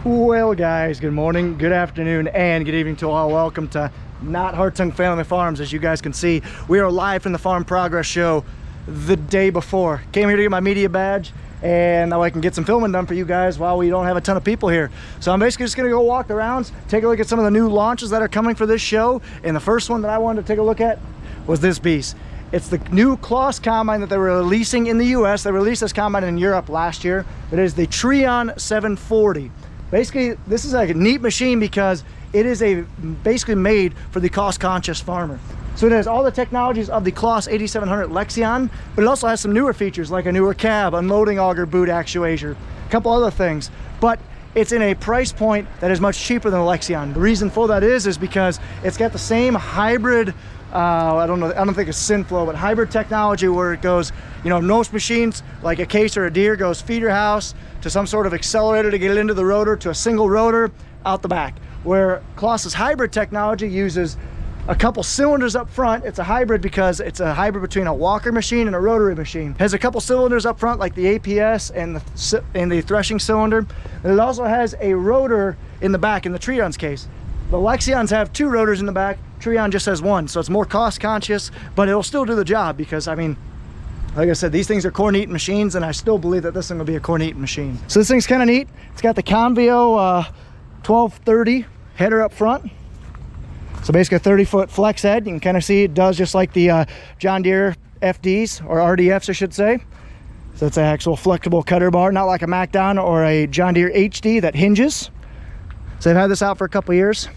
Well guys, good morning, good afternoon, and good evening to all. Welcome to Not Hartung Family Farms. As you guys can see, we are live from the Farm Progress Show the day before. Came here to get my media badge and now I can get some filming done for you guys while we don't have a ton of people here. So I'm basically just gonna go walk the rounds, take a look at some of the new launches that are coming for this show. And the first one that I wanted to take a look at was this beast. It's the new Claas combine that they were releasing in the US. They released this combine in Europe last year. It is the Trion 740. Basically, this is like a neat machine because it is basically made for the cost-conscious farmer. So it has all the technologies of the Claas 8700 Lexion, but it also has some newer features like a newer cab, unloading auger boot actuator, a couple other things. But it's in a price point that is much cheaper than the Lexion. The reason for that is because it's got the same hybrid, I don't think it's Synflow, but hybrid technology where it goes, you know, most machines like a Case or a Deere goes feeder house to some sort of accelerator to get it into the rotor to a single rotor out the back. Where Claas's hybrid technology uses a couple cylinders up front. It's a hybrid because it's a hybrid between a walker machine and a rotary machine. It has a couple cylinders up front like the APS and the threshing cylinder. And it also has a rotor in the back in the Trion's case. The Lexions have two rotors in the back. Trion just has one, so it's more cost conscious, but it'll still do the job because, I mean, like I said, these things are corn eating machines, and I still believe that this thing will be a corn eating machine. So this thing's kind of neat. It's got the Convio 1230 header up front. So basically a 30-foot flex head. You can kind of see it does just like the John Deere FDs, or RDFs I should say. So it's an actual flexible cutter bar, not like a MacDon or a John Deere HD that hinges. So they've had this out for a couple years.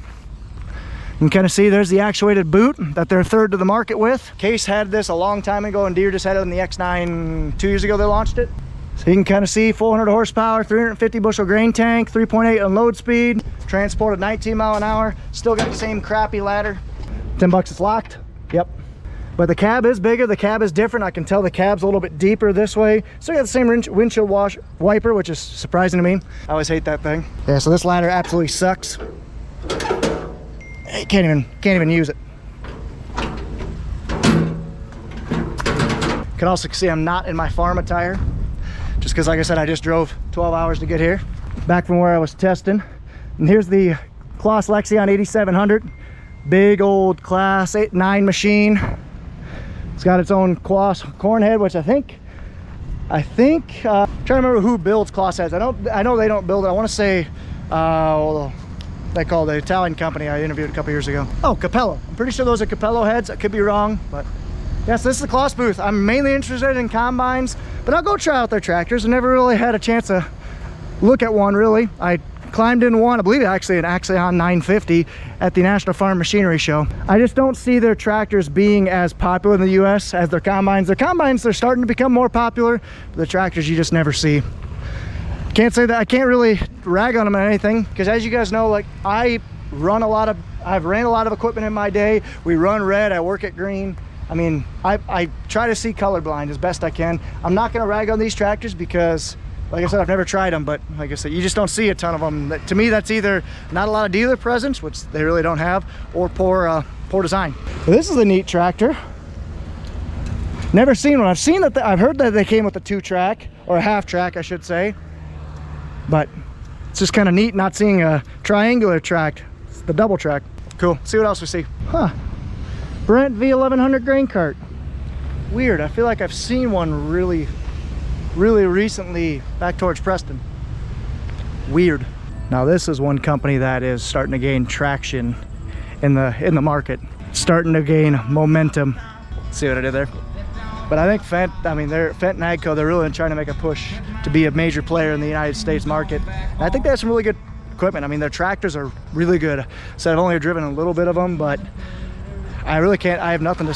You can kind of see there's the actuated boot that they're third to the market with. Case had this a long time ago, and Deere just had it in the X9 2 years ago they launched it. So you can kind of see 400 horsepower, 350 bushel grain tank, 3.8 unload speed, transported 19 mile an hour, still got the same crappy ladder. $10 it's locked, yep. But the cab is bigger, the cab is different. I can tell the cab's a little bit deeper this way. Still got the same windshield wiper, which is surprising to me. I always hate that thing. Yeah, so this ladder absolutely sucks. You can't even use it. You can also see I'm not in my farm attire, just because, like I said, I just drove 12 hours to get here, back from where I was testing. And here's the Claas Lexion 8700, big old Class 9 machine. It's got its own Claas corn head, which I think trying to remember who builds Claas heads. I know they don't build it. I want to say they call the Italian company I interviewed a couple years ago. Oh, Capello. I'm pretty sure those are Capello heads. I could be wrong, but yes, this is the Claas booth. I'm mainly interested in combines, but I'll go try out their tractors. I never really had a chance to look at one, really. I climbed in one, I believe actually an Axion 950 at the National Farm Machinery Show. I just don't see their tractors being as popular in the US as their combines. Their combines, they're starting to become more popular, but the tractors you just never see. Can't say that I can't really rag on them or anything, because as you guys know, like I've ran a lot of equipment in my day. We run red, I work at green. I mean, I try to see colorblind as best I can. I'm not going to rag on these tractors because, like I said, I've never tried them, but like I said, you just don't see a ton of them. To me, that's either not a lot of dealer presence, which they really don't have, or poor design. So this is a neat tractor. Never seen one. I've heard that they came with a 2-track, or a half-track, I should say. But it's just kind of neat not seeing a triangular track. It's the double track. Cool. See what else we see. Huh. Brent V1100 grain cart. Weird. I feel like I've seen one really recently back towards Preston. Weird. Now this is one company that is starting to gain traction in the market. Starting to gain momentum. See what I did there? But I think Fendt and AGCO, they're really trying to make a push to be a major player in the United States market. And I think they have some really good equipment. I mean, their tractors are really good. So I've only driven a little bit of them, but I really can't, I have nothing bad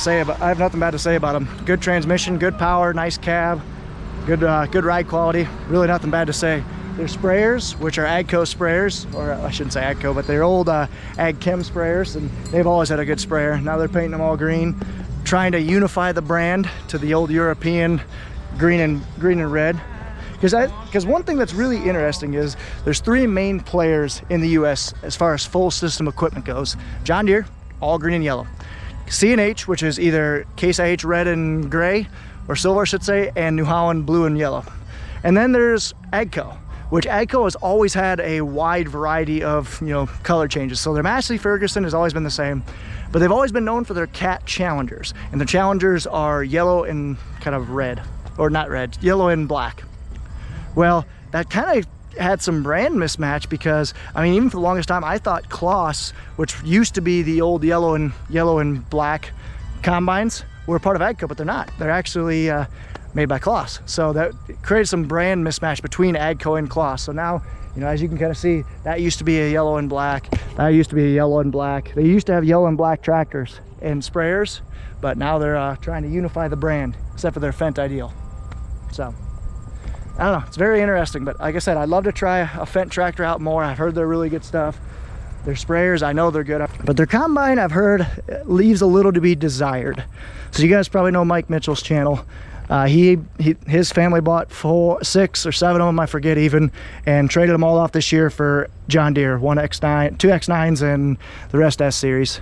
to say about them. Good transmission, good power, nice cab, good ride quality, really nothing bad to say. Their sprayers, which are AGCO sprayers, or I shouldn't say AGCO, but they're old Ag Chem sprayers, and they've always had a good sprayer. Now they're painting them all green, trying to unify the brand to the old European green and red. Because one thing that's really interesting is there's 3 main players in the US as far as full system equipment goes. John Deere, all green and yellow. C&H, which is either Case IH red and gray, or silver I should say, and New Holland blue and yellow. And then there's AGCO, which AGCO has always had a wide variety of, you know, color changes. So their Massey Ferguson has always been the same, but they've always been known for their Cat Challengers. And the Challengers are yellow and kind of red, or not red, yellow and black. Well, that kind of had some brand mismatch because, I mean, even for the longest time, I thought Claas, which used to be the old yellow and black combines, were part of AGCO, but they're not. They're actually made by Claas. So that created some brand mismatch between AGCO and Claas. So now, you know, as you can kind of see, that used to be a yellow and black. That used to be a yellow and black. They used to have yellow and black tractors and sprayers, but now they're trying to unify the brand, except for their Fendt Ideal. So, I don't know, it's very interesting, but like I said, I'd love to try a Fendt tractor out more. I've heard they're really good stuff. Their sprayers, I know they're good, but their combine, I've heard, leaves a little to be desired. So you guys probably know Mike Mitchell's channel. His family bought 6 or 7 of them, I forget even, and traded them all off this year for John Deere, 2 X9s and the rest S series.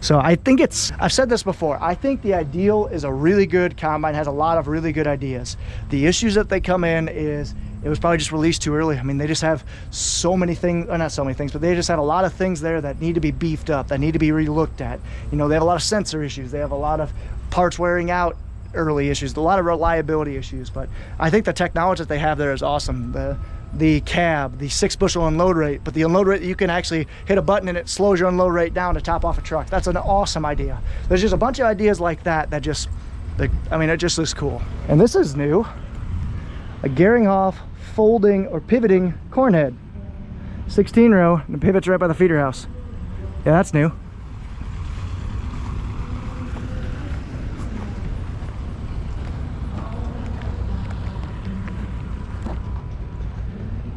So I think I've said this before, I think the Ideal is a really good combine, has a lot of really good ideas. The issues that they come in is, it was probably just released too early. I mean, they just have so many things, or not so many things, but they just have a lot of things there that need to be beefed up, that need to be re-looked at. You know, they have a lot of sensor issues. They have a lot of parts wearing out early issues, a lot of reliability issues. But I think the technology that they have there is awesome. The cab, the 6-bushel unload rate, but the unload rate, you can actually hit a button and it slows your unload rate down to top off a truck. That's an awesome idea. There's just a bunch of ideas like that that just, I mean, it just looks cool. And this is new, a Geringhoff folding or pivoting corn head, 16 row, and it pivots right by the feeder house. Yeah, that's new.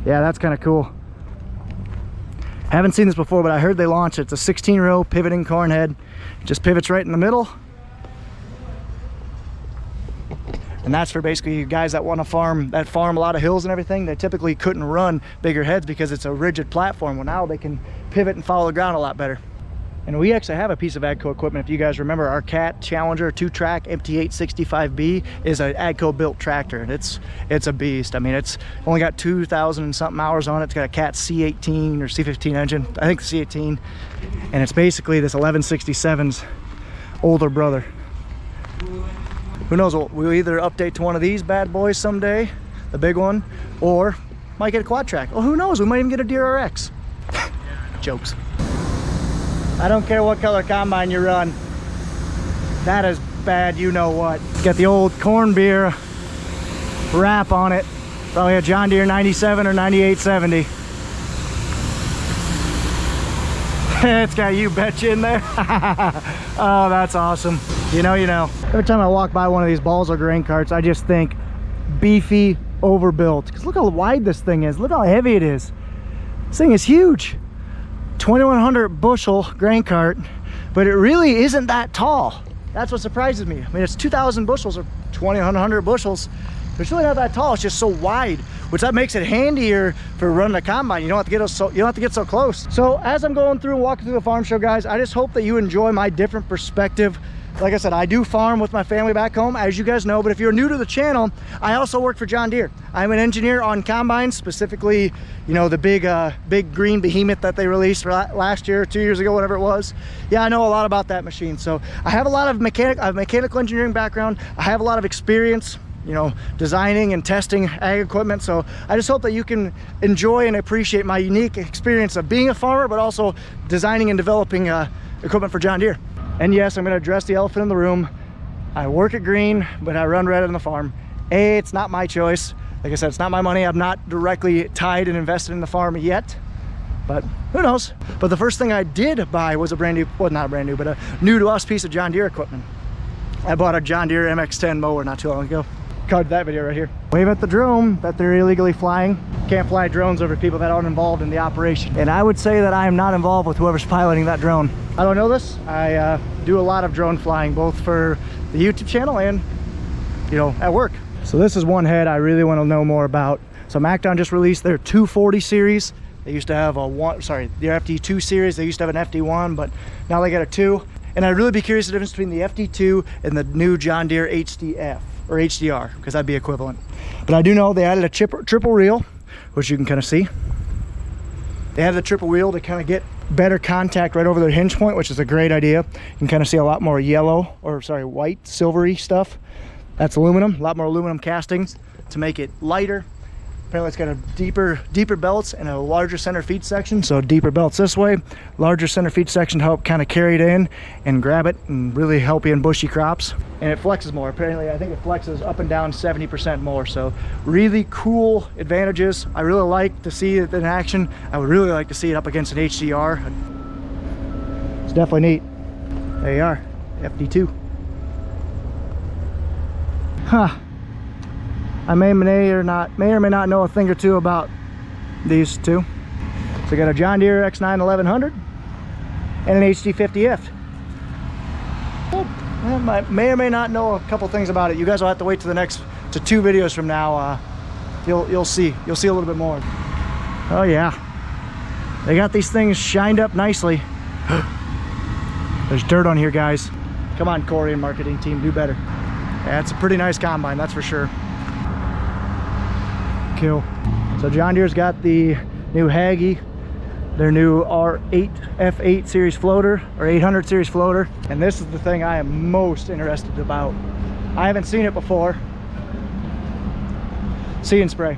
Yeah, that's kind of cool. Haven't seen this before, but I heard they launched it. It's a 16 row pivoting corn head. It just pivots right in the middle. And that's for basically guys that want to farm a lot of hills and everything. They typically couldn't run bigger heads because it's a rigid platform. Well, now they can pivot and follow the ground a lot better. And we actually have a piece of AGCO equipment. If you guys remember, our Cat Challenger 2-track MT865B is an AGCO built tractor, and it's a beast. I mean, it's only got 2,000 and something hours on it. It's got a Cat C18 or C15 engine, I think the C18, and it's basically this 1167's older brother. Who knows, we'll either update to one of these bad boys someday, the big one, or might get a quad track. Well, who knows, we might even get a Deere RX. Jokes. I don't care what color combine you run. That is bad, you know what. Got the old corn beer wrap on it. Probably a John Deere 97 or 9870. It's got You Betcha in there. Oh, that's awesome. You know. Every time I walk by one of these Balzer grain carts, I just think beefy, overbuilt. Because look how wide this thing is. Look how heavy it is. This thing is huge. 2,100 bushel grain cart, but it really isn't that tall. That's what surprises me. I mean, it's 2,000 bushels or 2,100 bushels. It's really not that tall. It's just so wide, which that makes it handier for running a combine. You don't have to get so close. So as I'm going through and walking through the farm show, guys, I just hope that you enjoy my different perspective. Like I said, I do farm with my family back home, as you guys know, but if you're new to the channel, I also work for John Deere. I'm an engineer on combines, specifically, you know, the big green behemoth that they released last year, 2 years ago, whatever it was. Yeah, I know a lot about that machine. So I have a lot of mechanical engineering background. I have a lot of experience, you know, designing and testing ag equipment. So I just hope that you can enjoy and appreciate my unique experience of being a farmer, but also designing and developing equipment for John Deere. And yes, I'm going to address the elephant in the room. I work at Green, but I run red on the farm. It's not my choice. Like I said, it's not my money. I'm not directly tied and invested in the farm yet, but who knows? But the first thing I did buy was a brand new, well, not a brand new, but a new to us piece of John Deere equipment. I bought a John Deere MX-10 mower not too long ago. Card that video right here. Wave at the drone that they're illegally flying. Can't fly drones over people that aren't involved in the operation. And I would say that I am not involved with whoever's piloting that drone. I don't know this. I do a lot of drone flying, both for the YouTube channel and, you know, at work. So this is one head I really want to know more about. So MacDon just released their 240 series. They used to have their FD2 series. They used to have an FD1, but now they got a 2. And I'd really be curious the difference between the FD2 and the new John Deere HDF or HDR, because that'd be equivalent. But I do know they added a triple reel, which you can kind of see. They have the triple wheel to kind of get better contact right over their hinge point, which is a great idea. You can kind of see a lot more yellow, or sorry, white, silvery stuff. That's aluminum, a lot more aluminum castings to make it lighter. Apparently it's got a deeper belts and a larger center feet section. So deeper belts this way, larger center feet section to help kind of carry it in and grab it and really help you in bushy crops. And it flexes more. Apparently I think it flexes up and down 70% more. So really cool advantages. I really like to see it in action. I would really like to see it up against an HDR. It's definitely neat. There you are, FD2. Huh. I may or may not know a thing or two about these two. So I got a John Deere X9 1100 and an HD50F. I may or may not know a couple things about it. You guys will have to wait to to 2 videos from now. You'll see a little bit more. Oh yeah, they got these things shined up nicely. There's dirt on here, guys. Come on, Corey and marketing team, do better. Yeah, it's a pretty nice combine, that's for sure. Cool. So John Deere's got the new Haggy, their new R8 F8 series floater, or 800 series floater, and this is the thing I am most interested about. I haven't seen it before. See and spray.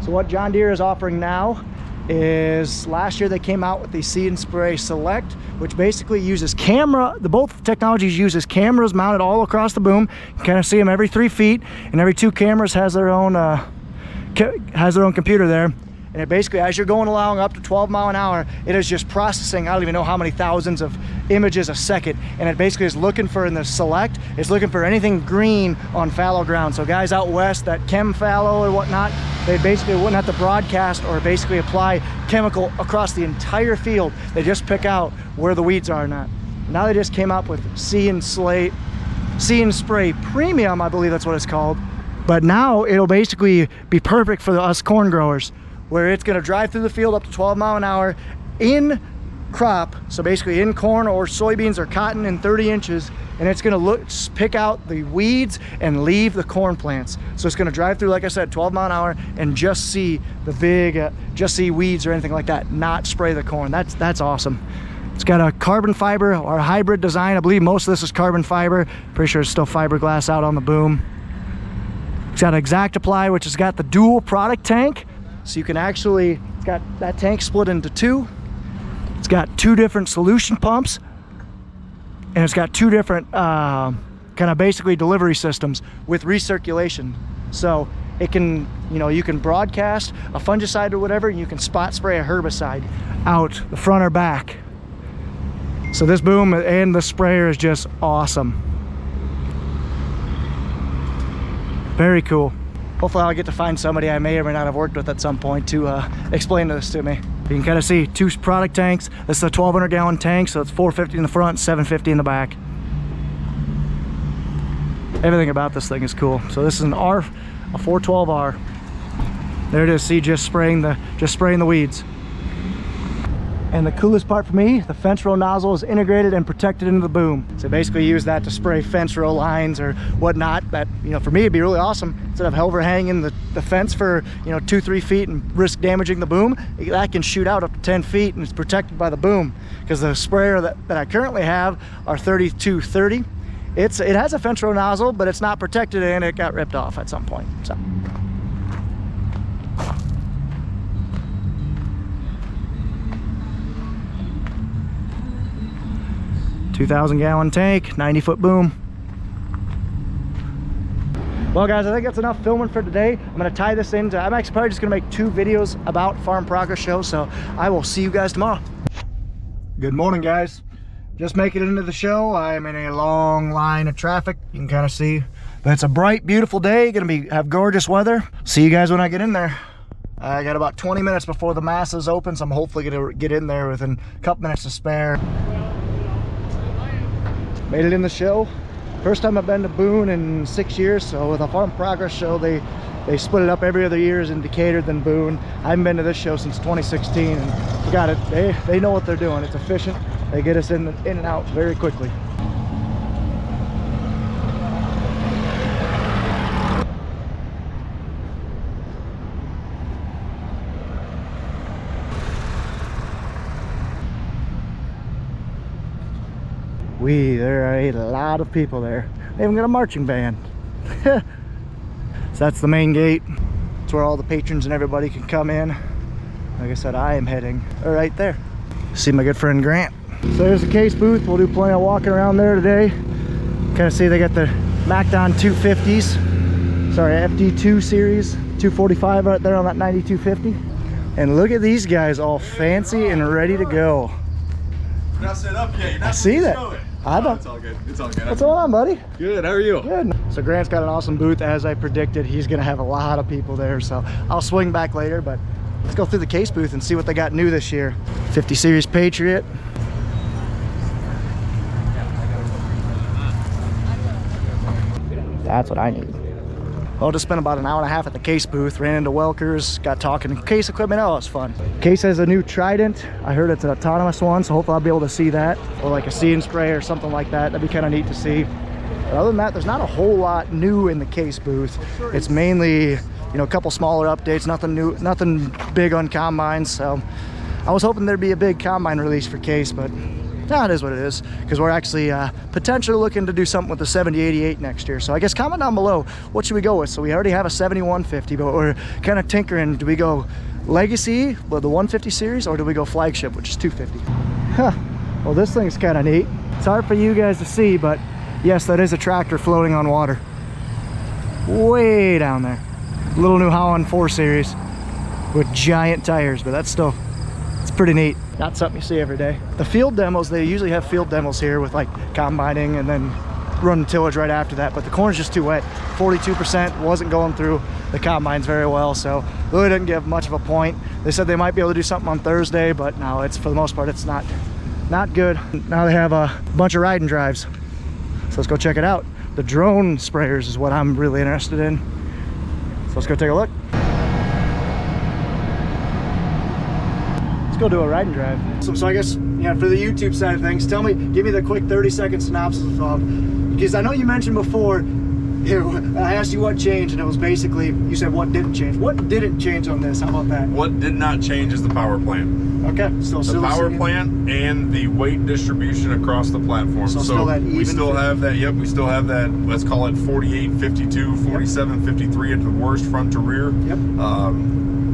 So what John Deere is offering now is, last year they came out with the See and Spray Select, which basically uses both technologies uses cameras mounted all across the boom. You kind of see them every 3 feet, and every 2 cameras has their own computer there. And it basically, as you're going along up to 12 mile an hour, it is just processing, I don't even know how many thousands of images a second. And it basically is looking for, in the Select, it's looking for anything green on fallow ground. So guys out west that chem fallow or whatnot, they basically wouldn't have to broadcast or basically apply chemical across the entire field. They just pick out where the weeds are or not. Now they just came up with See and Spray Premium, I believe that's what it's called. But now it'll basically be perfect for us corn growers, where it's going to drive through the field up to 12 mile an hour in crop, so basically in corn or soybeans or cotton in 30 inches, and it's going to pick out the weeds and leave the corn plants. So it's going to drive through, like I said, 12 mile an hour and just see the just see weeds or anything like that, not spray the corn. That's awesome. It's got a carbon fiber or a hybrid design. I believe most of this is carbon fiber. Pretty sure it's still fiberglass out on the boom. It's got Exact Apply, which has got the dual product tank. So you can actually, it's got that tank split into 2. It's got 2 different solution pumps, and it's got 2 different kind of basically delivery systems with recirculation. So it can, you can broadcast a fungicide or whatever, and you can spot spray a herbicide out the front or back. So this boom and the sprayer is just awesome. Very cool. Hopefully I'll get to find somebody I may or may not have worked with at some point to explain this to me. You can kind of see 2 product tanks. This is a 1,200 gallon tank, so it's 450 in the front, 750 in the back. Everything about this thing is cool. So this is a 412R. There it is. See, just spraying the weeds. And the coolest part for me, the fence row nozzle is integrated and protected into the boom. So basically use that to spray fence row lines or whatnot. That, for me it'd be really awesome. Instead of overhanging the fence for 2-3 feet and risk damaging the boom, that can shoot out up to 10 feet and it's protected by the boom. Because the sprayer that I currently have are 3230. It has a fence row nozzle, but it's not protected and it got ripped off at some point. So. 2,000 gallon tank, 90 foot boom. Well guys, I think that's enough filming for today. I'm gonna tie this into, I'm actually probably just gonna make 2 videos about Farm Progress Show, so I will see you guys tomorrow. Good morning guys. Just making it into the show. I'm in a long line of traffic, you can kind of see. But it's a bright, beautiful day, gonna have gorgeous weather. See you guys when I get in there. I got about 20 minutes before the masses open, so I'm hopefully gonna get in there within a couple minutes to spare. Made it in the show. First time I've been to Boone in 6 years, so with a Farm Progress Show, they split it up every other year in Decatur than Boone. I haven't been to this show since 2016, and got it. They know what they're doing. It's efficient. They get us in and out very quickly. There are a lot of people there. They even got a marching band. So that's the main gate. It's where all the patrons and everybody can come in. Like I said, I am heading right there. See my good friend Grant. So there's the case booth. We'll do plenty of walking around there today. Kind of see they got the MacDon 250s. Sorry, FD2 series 245 right there on that 9250. And look at these guys, all fancy and ready to go. You're not set up yet. You're not I see that. I don't. It's all good. It's all good. What's going on, buddy? Good. How are you? Good. So Grant's got an awesome booth, as I predicted. He's gonna have a lot of people there, so I'll swing back later, but let's go through the case booth and see what they got new this year. 50 series Patriot. That's what I need. Well, just spent about an hour and a half at the case booth, ran into Welkers, got talking case equipment. Oh, it was fun. Case has a new Trident. I heard it's an autonomous one, so hopefully I'll be able to see that. Or like a See and Spray or something like that. That'd be kind of neat to see. But other than that, there's not a whole lot new in the case booth. It's mainly, you know, a couple smaller updates, nothing new, nothing big on combines. So I was hoping there'd be a big combine release for case, but it is what it is, because we're actually potentially looking to do something with the 7088 next year. So I guess comment down below, what should we go with? So we already have a 7150, but we're kind of tinkering. Do we go legacy with the 150 series, or do we go flagship, which is 250? Huh. Well, this thing's kind of neat. It's hard for you guys to see, but yes, that is a tractor floating on water way down there. Little New Holland 4 series with giant tires, but that's still, it's pretty neat. Not something you see every day. The field demos, they usually have field demos here with like combining and then run tillage right after that, but the corn's just too wet. 42% wasn't going through the combines very well, so really didn't give much of a point. They said they might be able to do something on Thursday, but no, it's, for the most part, it's not good. Now they have a bunch of ride and drives, so let's go check it out. The drone sprayers is what I'm really interested in, so let's go take a look. Let's go do a ride and drive. So I guess, yeah, for the YouTube side of things, give me the quick 30-second synopsis of, because I know you mentioned before, I asked you what changed, and it was basically, you said what didn't change. What didn't change on this? How about that? What did not change is the power plant. Okay, the power plant and the weight distribution across the platform. So still that even, we still have that. Yep, we still have that. Let's call it 4852, 4753 at the worst, front to rear. Yep.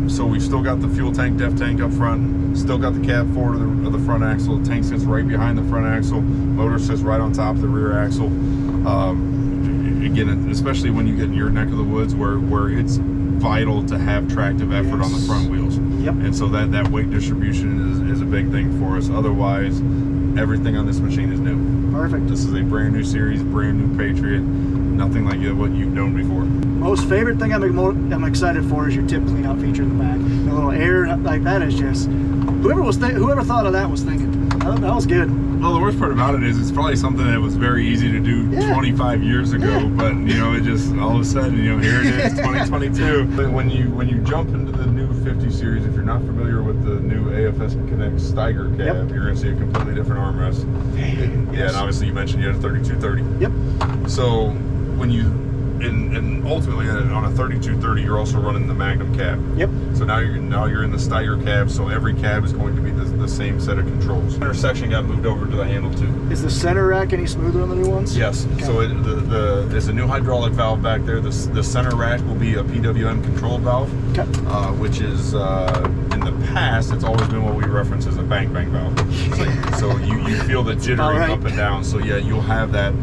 So we've still got the fuel tank, def tank up front, still got the cab forward of the front axle. The tank sits right behind the front axle. Motor sits right on top of the rear axle. Again, especially when you get in your neck of the woods where it's vital to have tractive effort on the front wheels. Yep. And so that weight distribution is a big thing for us. Otherwise, everything on this machine is new. Perfect. This is a brand new series, brand new Patriot. Nothing like what you've known before. Most favorite thing I'm excited for is your tip clean out feature in the back. The little air like that is just, whoever thought of that was thinking. That was good. Well, the worst part about it is it's probably something that was very easy to do 25 years ago, but you know, it just all of a sudden, you know, here it is, 2022. But when you jump into the new 50 series, if you're not familiar with the new AFS Connect Steiger cab, you're going to see a completely different armrest. Yeah, and obviously you mentioned you had a 3230. Yep. So when you and ultimately on a 3230, you're also running the Magnum cab. Yep. So now you're in the Steiger cab, so every cab is going to be the same set of controls. Center section got moved over to the handle too. Is the center rack any smoother on the new ones? Yes. Okay. So there's a new hydraulic valve back there. The center rack will be a PWM controlled valve, which is in the past it's always been what we reference as a bang bang valve. So you feel the jittering up and down. So yeah, you'll have that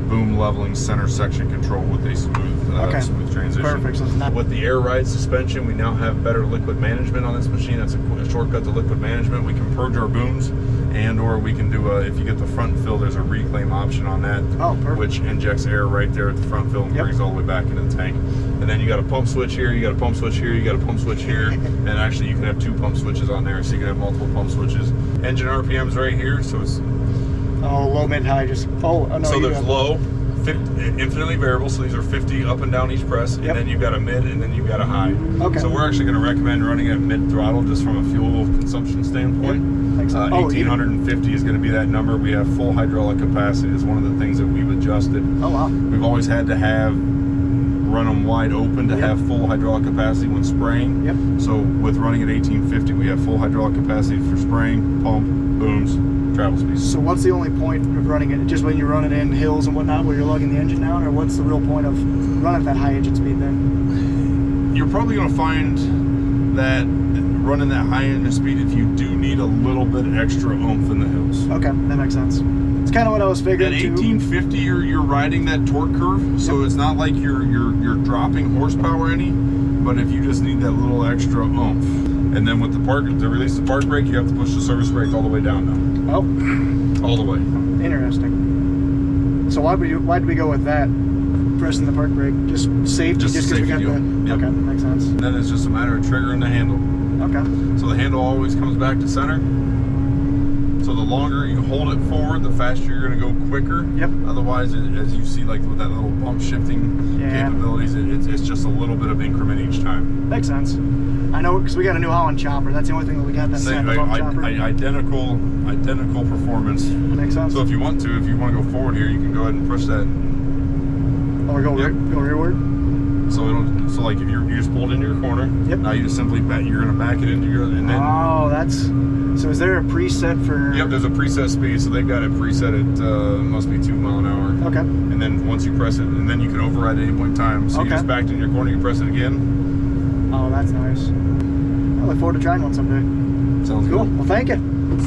boom leveling center section control with a smooth transition. Perfect. So it's not with the air ride suspension, we now have better liquid management on this machine. That's a shortcut to liquid management. We can purge our booms, and or we can do if you get the front fill, there's a reclaim option on that, which injects air right there at the front fill and brings all the way back into the tank. And then you got a pump switch here, you got a pump switch here, you got a pump switch here, and actually you can have 2 pump switches on there, so you can have multiple pump switches. Engine RPM's right here, so it's low, mid, high, just no, so there's low, 50, infinitely variable, so these are 50 up and down each press, and then you've got a mid, and then you've got a high. Okay. So we're actually going to recommend running at mid throttle just from a fuel consumption standpoint. 1850 is going to be that number. We have full hydraulic capacity. It's one of the things that we've adjusted. Oh wow. We've always had to have run them wide open to have full hydraulic capacity when spraying. Yep. So with running at 1850, we have full hydraulic capacity for spraying, pump, booms, travel speeds. So what's the only point of running it? Just when you run it in hills and whatnot where you're lugging the engine down, or what's the real point of running at that high engine speed then? You're probably going to find that running that high engine speed, if you do need a little bit extra oomph in the hills. Okay, that makes sense. It's kind of what I was figuring At too. 1850, you're riding that torque curve, so it's not like you're dropping horsepower any, but if you just need that little extra oomph. And then with the park, to release the park brake, you have to push the service brake all the way down now. Oh, all the way. Interesting. So why did we go with that? Pressing the park brake, just safety, just because we got deal. the. Yep. Okay, makes sense. And then it's just a matter of triggering the handle. Okay. So the handle always comes back to center. So the longer you hold it forward, the faster you're going to go quicker. Yep. Otherwise, as you see, like with that little bump shifting capabilities, it's just a little bit of increment each time. Makes sense. I know, because we got a New Holland chopper. That's the only thing that we got that set, the bump chopper. Identical performance. Makes sense. So if you want to go forward here, you can go ahead and push that. Or go rearward. So like if you just pulled into your corner. Yep. Now you just simply you're gonna back it into your and then. Oh, so is there a preset for? Yep, there's a preset speed, so they've got it preset at must be 2 miles an hour. Okay. And then once you press it, and then you can override at any point in time. So you just backed in your corner, you press it again. Oh, that's nice. I look forward to trying one someday. Sounds Cool. good. Well, thank you.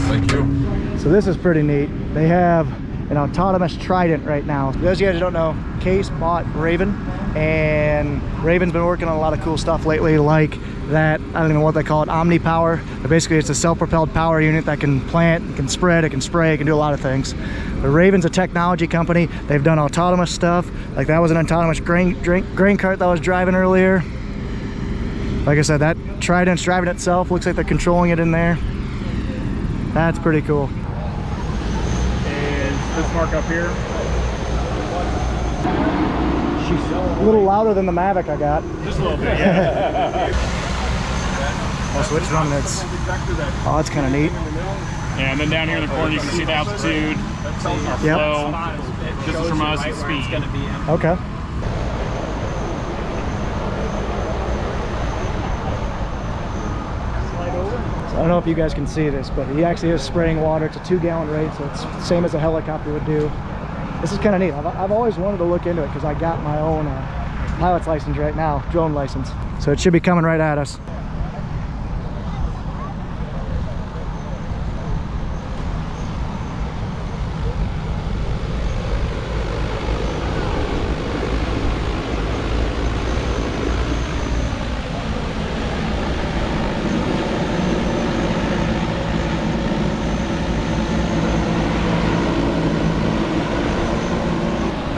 Thank you. So this is pretty neat. They have an autonomous Trident right now. For those of you guys who don't know, Case bought Raven, and Raven's been working on a lot of cool stuff lately, like that, I don't even know what they call it, Omni Power. But basically it's a self-propelled power unit that can plant, it can spread, it can spray, it can do a lot of things. But Raven's a technology company. They've done autonomous stuff. Like that was an autonomous grain cart that I was driving earlier. Like I said, that Trident's driving itself. Looks like they're controlling it in there. That's pretty cool. This mark up here. She's a little louder than the Mavic I got. Just a little bit, yeah. Oh, so it's running its... Oh, that's kind of neat. Yeah, and then down here in the corner you can see the altitude, our flow, distance from us, and speed. Okay. So I don't know if you guys can see this, but he actually is spraying water. It's a 2-gallon rate, so it's the same as a helicopter would do. This is kind of neat. I've always wanted to look into it because I got my own pilot's license right now, drone license. So it should be coming right at us.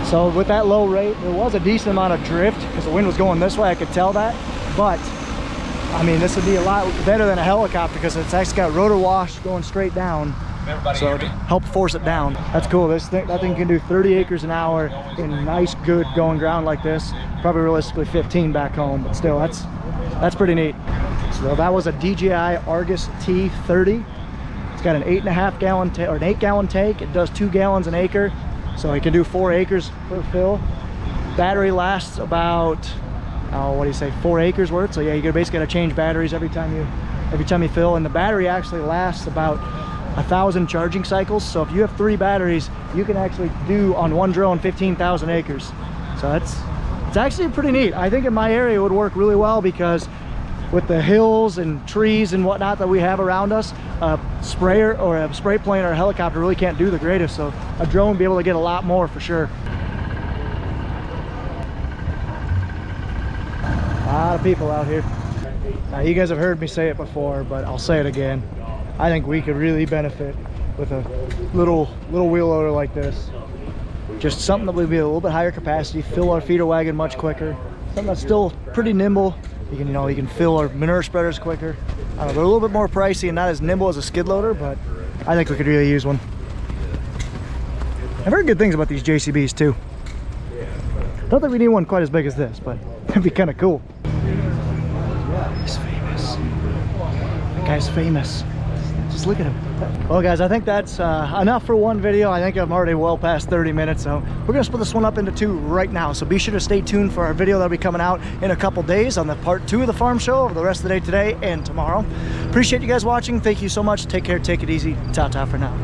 So with that low rate, there was a decent amount of drift because the wind was going this way, I could tell that. But, I mean, this would be a lot better than a helicopter because it's actually got rotor wash going straight down. So to help force it down. That's cool. That thing can do 30 acres an hour in nice, good going ground like this. Probably realistically 15 back home, but still, that's pretty neat. So that was a DJI Argus T30. It's got an 8.5 gallon or an 8-gallon tank. It does 2 gallons an acre. So it can do 4 acres per fill. Battery lasts about, what do you say, 4 acres worth. So yeah, you basically got to change batteries every time you fill. And the battery actually lasts about 1,000 charging cycles. So if you have 3 batteries, you can actually do on one drone 15,000 acres. So it's actually pretty neat. I think in my area it would work really well because with the hills and trees and whatnot that we have around us, a sprayer or a spray plane or a helicopter really can't do the greatest. So a drone would be able to get a lot more for sure. A lot of people out here. Now you guys have heard me say it before, but I'll say it again. I think we could really benefit with a little wheel loader like this. Just something that would be a little bit higher capacity, fill our feeder wagon much quicker. Something that's still pretty nimble. You can fill our manure spreaders quicker. They're a little bit more pricey and not as nimble as a skid loader, but I think we could really use one. I've heard good things about these JCBs too. Don't think we need one quite as big as this, but it'd be kind of cool. He's famous. That guy's famous. Just look at him. Well guys, I think that's enough for one video. I think I'm already well past 30 minutes, so we're gonna split this one up into two right now. So be sure to stay tuned for our video that'll be coming out in a couple days on the part 2 of the farm show over the rest of the day today and tomorrow. Appreciate you guys watching. Thank you so much. Take care, take it easy. Ta-ta for now.